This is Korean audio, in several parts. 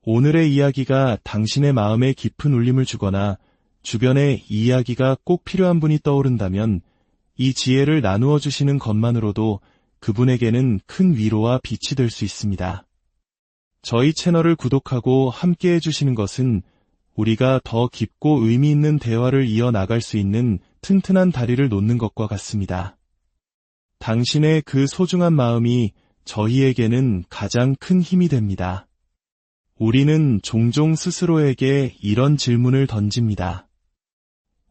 오늘의 이야기가 당신의 마음에 깊은 울림을 주거나 주변에 이 이야기가 꼭 필요한 분이 떠오른다면 이 지혜를 나누어 주시는 것만으로도 그분에게는 큰 위로와 빛이 될 수 있습니다. 저희 채널을 구독하고 함께 해주시는 것은 우리가 더 깊고 의미 있는 대화를 이어나갈 수 있는 튼튼한 다리를 놓는 것과 같습니다. 당신의 그 소중한 마음이 저희에게는 가장 큰 힘이 됩니다. 우리는 종종 스스로에게 이런 질문을 던집니다.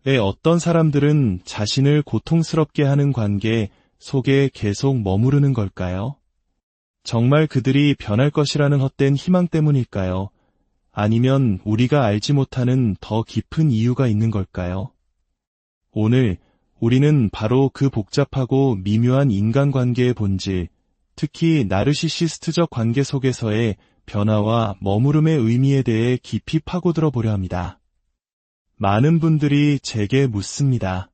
왜 어떤 사람들은 자신을 고통스럽게 하는 관계 속에 계속 머무르는 걸까요? 정말 그들이 변할 것이라는 헛된 희망 때문일까요? 아니면 우리가 알지 못하는 더 깊은 이유가 있는 걸까요? 오늘 우리는 바로 그 복잡하고 미묘한 인간관계의 본질, 특히 나르시시스트적 관계 속에서의 변화와 머무름의 의미에 대해 깊이 파고들어 보려 합니다. 많은 분들이 제게 묻습니다.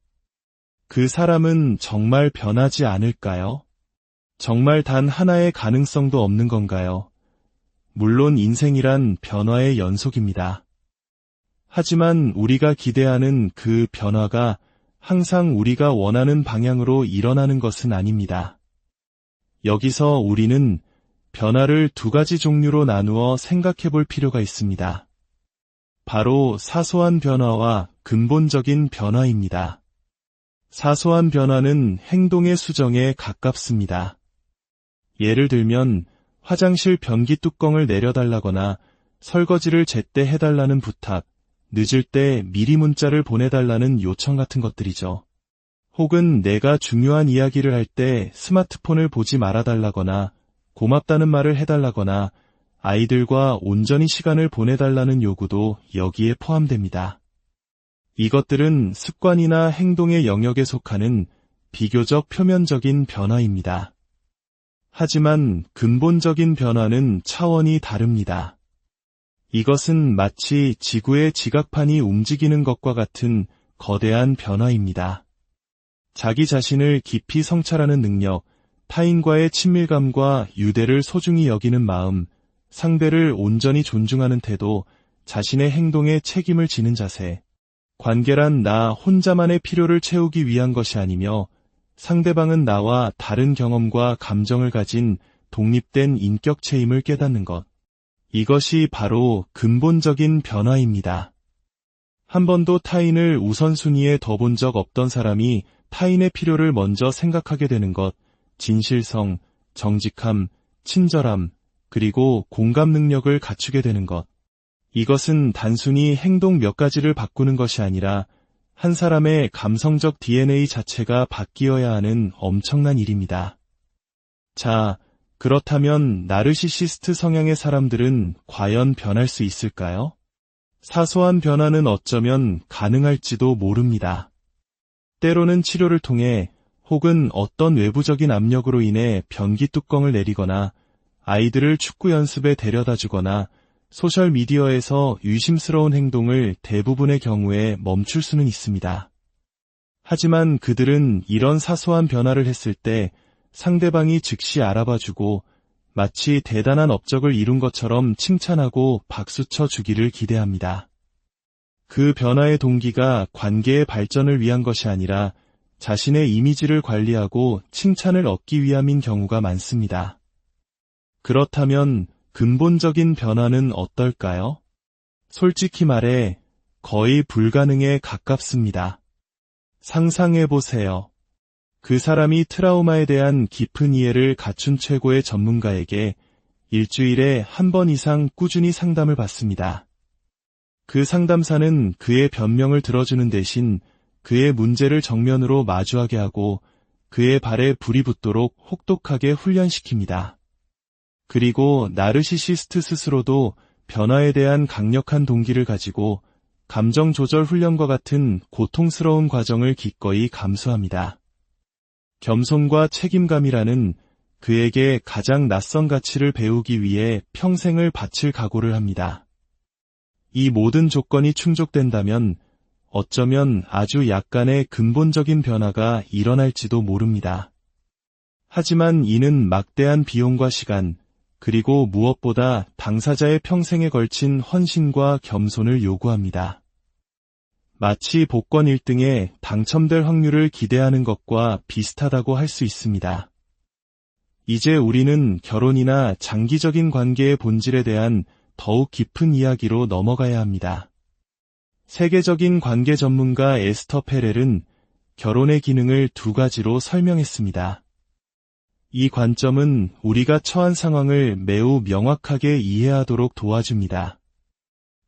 그 사람은 정말 변하지 않을까요? 정말 단 하나의 가능성도 없는 건가요? 물론 인생이란 변화의 연속입니다. 하지만 우리가 기대하는 그 변화가 항상 우리가 원하는 방향으로 일어나는 것은 아닙니다. 여기서 우리는 변화를 두 가지 종류로 나누어 생각해 볼 필요가 있습니다. 바로 사소한 변화와 근본적인 변화입니다. 사소한 변화는 행동의 수정에 가깝습니다. 예를 들면 화장실 변기 뚜껑을 내려달라거나 설거지를 제때 해달라는 부탁, 늦을 때 미리 문자를 보내달라는 요청 같은 것들이죠. 혹은 내가 중요한 이야기를 할 때 스마트폰을 보지 말아달라거나 고맙다는 말을 해달라거나 아이들과 온전히 시간을 보내달라는 요구도 여기에 포함됩니다. 이것들은 습관이나 행동의 영역에 속하는 비교적 표면적인 변화입니다. 하지만 근본적인 변화는 차원이 다릅니다. 이것은 마치 지구의 지각판이 움직이는 것과 같은 거대한 변화입니다. 자기 자신을 깊이 성찰하는 능력, 타인과의 친밀감과 유대를 소중히 여기는 마음, 상대를 온전히 존중하는 태도, 자신의 행동에 책임을 지는 자세. 관계란 나 혼자만의 필요를 채우기 위한 것이 아니며 상대방은 나와 다른 경험과 감정을 가진 독립된 인격체임을 깨닫는 것. 이것이 바로 근본적인 변화입니다. 한 번도 타인을 우선순위에 더 본 적 없던 사람이 타인의 필요를 먼저 생각하게 되는 것, 진실성, 정직함, 친절함, 그리고 공감 능력을 갖추게 되는 것. 이것은 단순히 행동 몇 가지를 바꾸는 것이 아니라 한 사람의 감성적 DNA 자체가 바뀌어야 하는 엄청난 일입니다. 자, 그렇다면 나르시시스트 성향의 사람들은 과연 변할 수 있을까요? 사소한 변화는 어쩌면 가능할지도 모릅니다. 때로는 치료를 통해 혹은 어떤 외부적인 압력으로 인해 변기 뚜껑을 내리거나 아이들을 축구 연습에 데려다 주거나 소셜미디어에서 유심스러운 행동을 대부분의 경우에 멈출 수는 있습니다. 하지만 그들은 이런 사소한 변화를 했을 때 상대방이 즉시 알아봐주고 마치 대단한 업적을 이룬 것처럼 칭찬하고 박수쳐 주기를 기대합니다. 그 변화의 동기가 관계의 발전을 위한 것이 아니라 자신의 이미지를 관리하고 칭찬을 얻기 위함인 경우가 많습니다. 그렇다면 근본적인 변화는 어떨까요? 솔직히 말해 거의 불가능에 가깝습니다. 상상해보세요. 그 사람이 트라우마에 대한 깊은 이해를 갖춘 최고의 전문가에게 일주일에 한 번 이상 꾸준히 상담을 받습니다. 그 상담사는 그의 변명을 들어주는 대신 그의 문제를 정면으로 마주하게 하고 그의 발에 불이 붙도록 혹독하게 훈련시킵니다. 그리고 나르시시스트 스스로도 변화에 대한 강력한 동기를 가지고 감정 조절 훈련과 같은 고통스러운 과정을 기꺼이 감수합니다. 겸손과 책임감이라는 그에게 가장 낯선 가치를 배우기 위해 평생을 바칠 각오를 합니다. 이 모든 조건이 충족된다면 어쩌면 아주 약간의 근본적인 변화가 일어날지도 모릅니다. 하지만 이는 막대한 비용과 시간, 그리고 무엇보다 당사자의 평생에 걸친 헌신과 겸손을 요구합니다. 마치 복권 1등에 당첨될 확률을 기대하는 것과 비슷하다고 할 수 있습니다. 이제 우리는 결혼이나 장기적인 관계의 본질에 대한 더욱 깊은 이야기로 넘어가야 합니다. 세계적인 관계 전문가 에스터 페렐은 결혼의 기능을 두 가지로 설명했습니다. 이 관점은 우리가 처한 상황을 매우 명확하게 이해하도록 도와줍니다.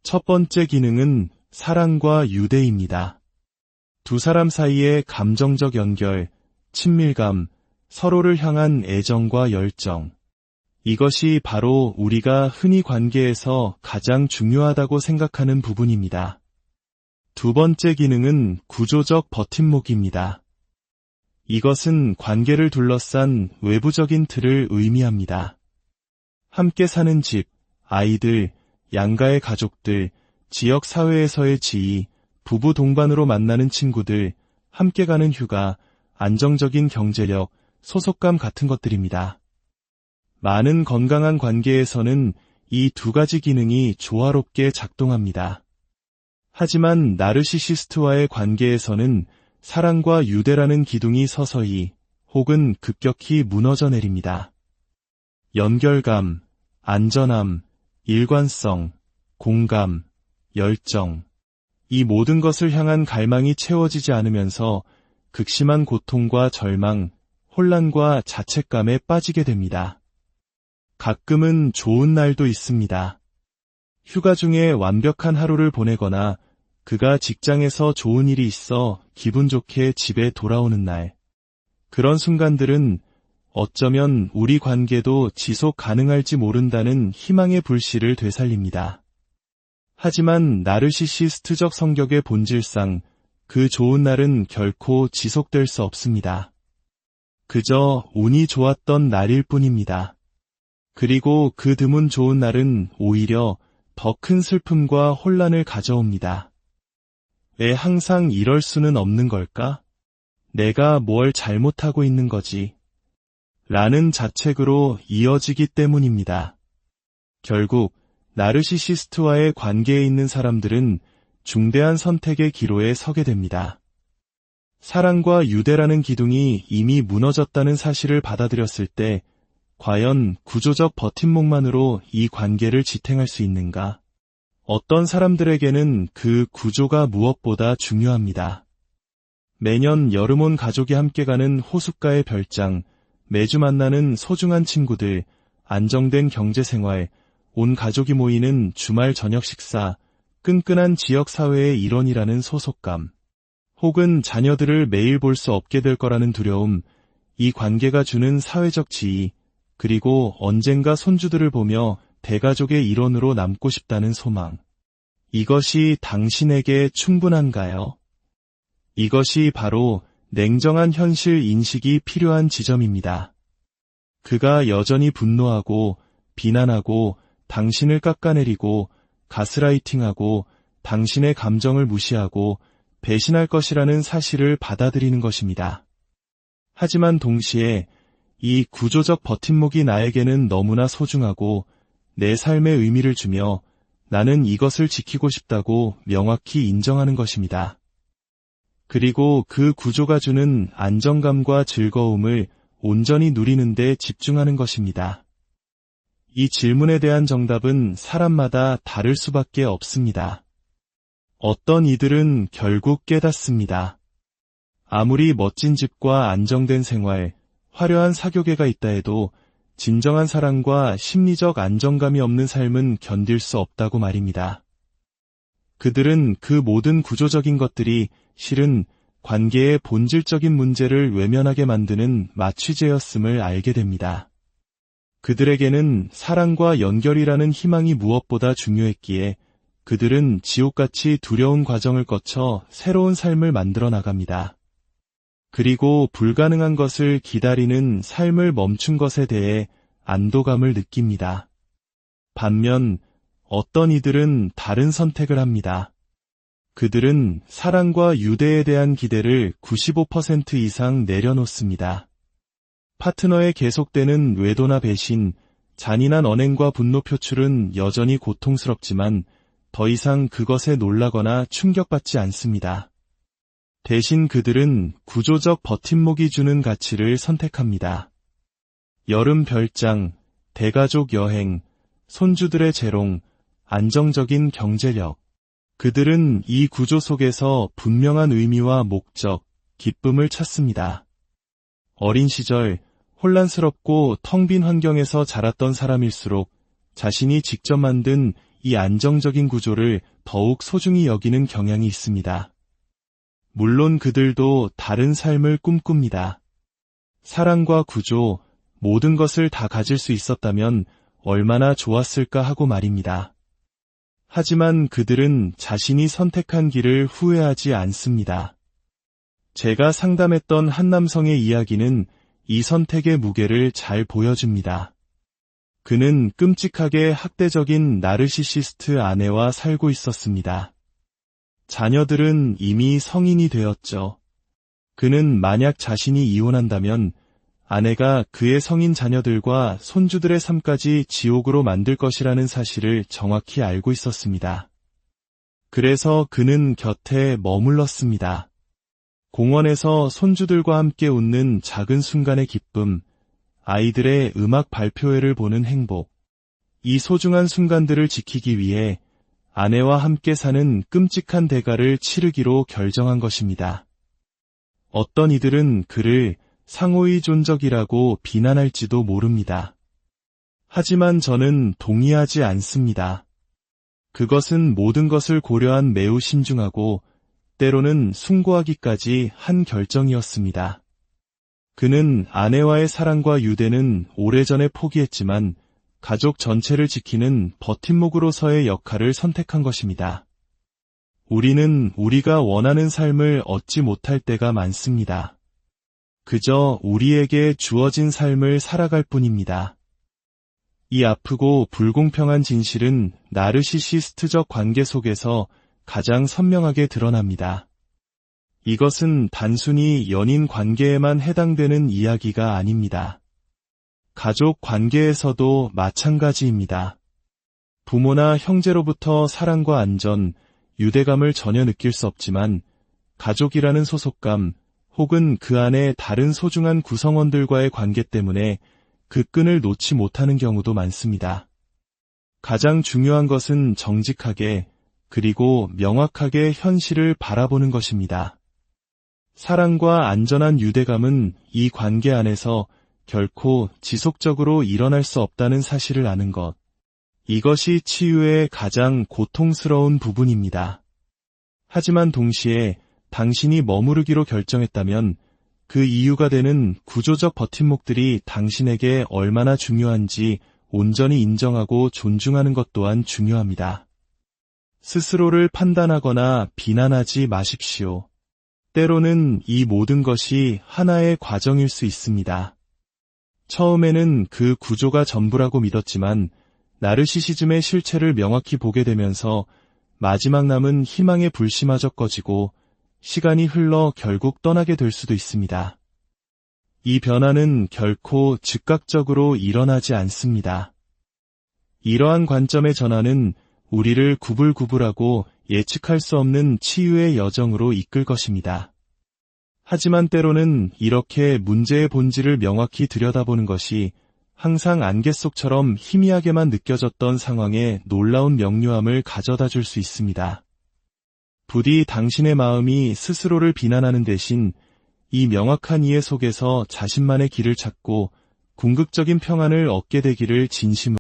첫 번째 기능은 사랑과 유대입니다. 두 사람 사이의 감정적 연결, 친밀감, 서로를 향한 애정과 열정. 이것이 바로 우리가 흔히 관계에서 가장 중요하다고 생각하는 부분입니다. 두 번째 기능은 구조적 버팀목입니다. 이것은 관계를 둘러싼 외부적인 틀을 의미합니다. 함께 사는 집, 아이들, 양가의 가족들, 지역 사회에서의 지위, 부부 동반으로 만나는 친구들, 함께 가는 휴가, 안정적인 경제력, 소속감 같은 것들입니다. 많은 건강한 관계에서는 이 두 가지 기능이 조화롭게 작동합니다. 하지만 나르시시스트와의 관계에서는 사랑과 유대라는 기둥이 서서히 혹은 급격히 무너져 내립니다. 연결감, 안전함, 일관성, 공감, 열정. 이 모든 것을 향한 갈망이 채워지지 않으면서 극심한 고통과 절망, 혼란과 자책감에 빠지게 됩니다. 가끔은 좋은 날도 있습니다. 휴가 중에 완벽한 하루를 보내거나 그가 직장에서 좋은 일이 있어 기분 좋게 집에 돌아오는 날. 그런 순간들은 어쩌면 우리 관계도 지속 가능할지 모른다는 희망의 불씨를 되살립니다. 하지만 나르시시스트적 성격의 본질상 그 좋은 날은 결코 지속될 수 없습니다. 그저 운이 좋았던 날일 뿐입니다. 그리고 그 드문 좋은 날은 오히려 더 큰 슬픔과 혼란을 가져옵니다. 왜 항상 이럴 수는 없는 걸까? 내가 뭘 잘못하고 있는 거지? 라는 자책으로 이어지기 때문입니다. 결국 나르시시스트와의 관계에 있는 사람들은 중대한 선택의 기로에 서게 됩니다. 사랑과 유대라는 기둥이 이미 무너졌다는 사실을 받아들였을 때 과연 구조적 버팀목만으로 이 관계를 지탱할 수 있는가? 어떤 사람들에게는 그 구조가 무엇보다 중요합니다. 매년 여름 온 가족이 함께 가는 호숫가의 별장, 매주 만나는 소중한 친구들, 안정된 경제생활, 온 가족이 모이는 주말 저녁 식사, 끈끈한 지역사회의 일원이라는 소속감, 혹은 자녀들을 매일 볼 수 없게 될 거라는 두려움, 이 관계가 주는 사회적 지위, 그리고 언젠가 손주들을 보며 대가족의 일원으로 남고 싶다는 소망. 이것이 당신에게 충분한가요? 이것이 바로 냉정한 현실 인식이 필요한 지점입니다. 그가 여전히 분노하고 비난하고 당신을 깎아내리고 가스라이팅하고 당신의 감정을 무시하고 배신할 것이라는 사실을 받아들이는 것입니다. 하지만 동시에 이 구조적 버팀목이 나에게는 너무나 소중하고 내 삶에 의미를 주며 나는 이것을 지키고 싶다고 명확히 인정하는 것입니다. 그리고 그 구조가 주는 안정감과 즐거움을 온전히 누리는 데 집중하는 것입니다. 이 질문에 대한 정답은 사람마다 다를 수밖에 없습니다. 어떤 이들은 결국 깨닫습니다. 아무리 멋진 집과 안정된 생활, 화려한 사교계가 있다 해도 진정한 사랑과 심리적 안정감이 없는 삶은 견딜 수 없다고 말입니다. 그들은 그 모든 구조적인 것들이 실은 관계의 본질적인 문제를 외면하게 만드는 마취제였음을 알게 됩니다. 그들에게는 사랑과 연결이라는 희망이 무엇보다 중요했기에 그들은 지옥같이 두려운 과정을 거쳐 새로운 삶을 만들어 나갑니다. 그리고 불가능한 것을 기다리는 삶을 멈춘 것에 대해 안도감을 느낍니다. 반면 어떤 이들은 다른 선택을 합니다. 그들은 사랑과 유대에 대한 기대를 95% 이상 내려놓습니다. 파트너의 계속되는 외도나 배신, 잔인한 언행과 분노 표출은 여전히 고통스럽지만 더 이상 그것에 놀라거나 충격받지 않습니다. 대신 그들은 구조적 버팀목이 주는 가치를 선택합니다. 여름 별장, 대가족 여행, 손주들의 재롱, 안정적인 경제력. 그들은 이 구조 속에서 분명한 의미와 목적, 기쁨을 찾습니다. 어린 시절, 혼란스럽고 텅 빈 환경에서 자랐던 사람일수록 자신이 직접 만든 이 안정적인 구조를 더욱 소중히 여기는 경향이 있습니다. 물론 그들도 다른 삶을 꿈꿉니다. 사랑과 구조, 모든 것을 다 가질 수 있었다면 얼마나 좋았을까 하고 말입니다. 하지만 그들은 자신이 선택한 길을 후회하지 않습니다. 제가 상담했던 한 남성의 이야기는 이 선택의 무게를 잘 보여줍니다. 그는 끔찍하게 학대적인 나르시시스트 아내와 살고 있었습니다. 자녀들은 이미 성인이 되었죠. 그는 만약 자신이 이혼한다면 아내가 그의 성인 자녀들과 손주들의 삶까지 지옥으로 만들 것이라는 사실을 정확히 알고 있었습니다. 그래서 그는 곁에 머물렀습니다. 공원에서 손주들과 함께 웃는 작은 순간의 기쁨, 아이들의 음악 발표회를 보는 행복, 이 소중한 순간들을 지키기 위해 아내와 함께 사는 끔찍한 대가를 치르기로 결정한 것입니다. 어떤 이들은 그를 상호의존적이라고 비난할지도 모릅니다. 하지만 저는 동의하지 않습니다. 그것은 모든 것을 고려한 매우 신중하고 때로는 숭고하기까지 한 결정이었습니다. 그는 아내와의 사랑과 유대는 오래전에 포기했지만 가족 전체를 지키는 버팀목으로서의 역할을 선택한 것입니다. 우리는 우리가 원하는 삶을 얻지 못할 때가 많습니다. 그저 우리에게 주어진 삶을 살아갈 뿐입니다. 이 아프고 불공평한 진실은 나르시시스트적 관계 속에서 가장 선명하게 드러납니다. 이것은 단순히 연인 관계에만 해당되는 이야기가 아닙니다. 가족 관계에서도 마찬가지입니다. 부모나 형제로부터 사랑과 안전, 유대감을 전혀 느낄 수 없지만 가족이라는 소속감 혹은 그 안에 다른 소중한 구성원들과의 관계 때문에 그 끈을 놓지 못하는 경우도 많습니다. 가장 중요한 것은 정직하게 그리고 명확하게 현실을 바라보는 것입니다. 사랑과 안전한 유대감은 이 관계 안에서 결코 지속적으로 일어날 수 없다는 사실을 아는 것. 이것이 치유의 가장 고통스러운 부분입니다. 하지만 동시에 당신이 머무르기로 결정했다면 그 이유가 되는 구조적 버팀목들이 당신에게 얼마나 중요한지 온전히 인정하고 존중하는 것 또한 중요합니다. 스스로를 판단하거나 비난하지 마십시오. 때로는 이 모든 것이 하나의 과정일 수 있습니다. 처음에는 그 구조가 전부라고 믿었지만 나르시시즘의 실체를 명확히 보게 되면서 마지막 남은 희망의 불씨마저 꺼지고 시간이 흘러 결국 떠나게 될 수도 있습니다. 이 변화는 결코 즉각적으로 일어나지 않습니다. 이러한 관점의 전환은 우리를 구불구불하고 예측할 수 없는 치유의 여정으로 이끌 것입니다. 하지만 때로는 이렇게 문제의 본질을 명확히 들여다보는 것이 항상 안개 속처럼 희미하게만 느껴졌던 상황에 놀라운 명료함을 가져다 줄 수 있습니다. 부디 당신의 마음이 스스로를 비난하는 대신 이 명확한 이해 속에서 자신만의 길을 찾고 궁극적인 평안을 얻게 되기를 진심으로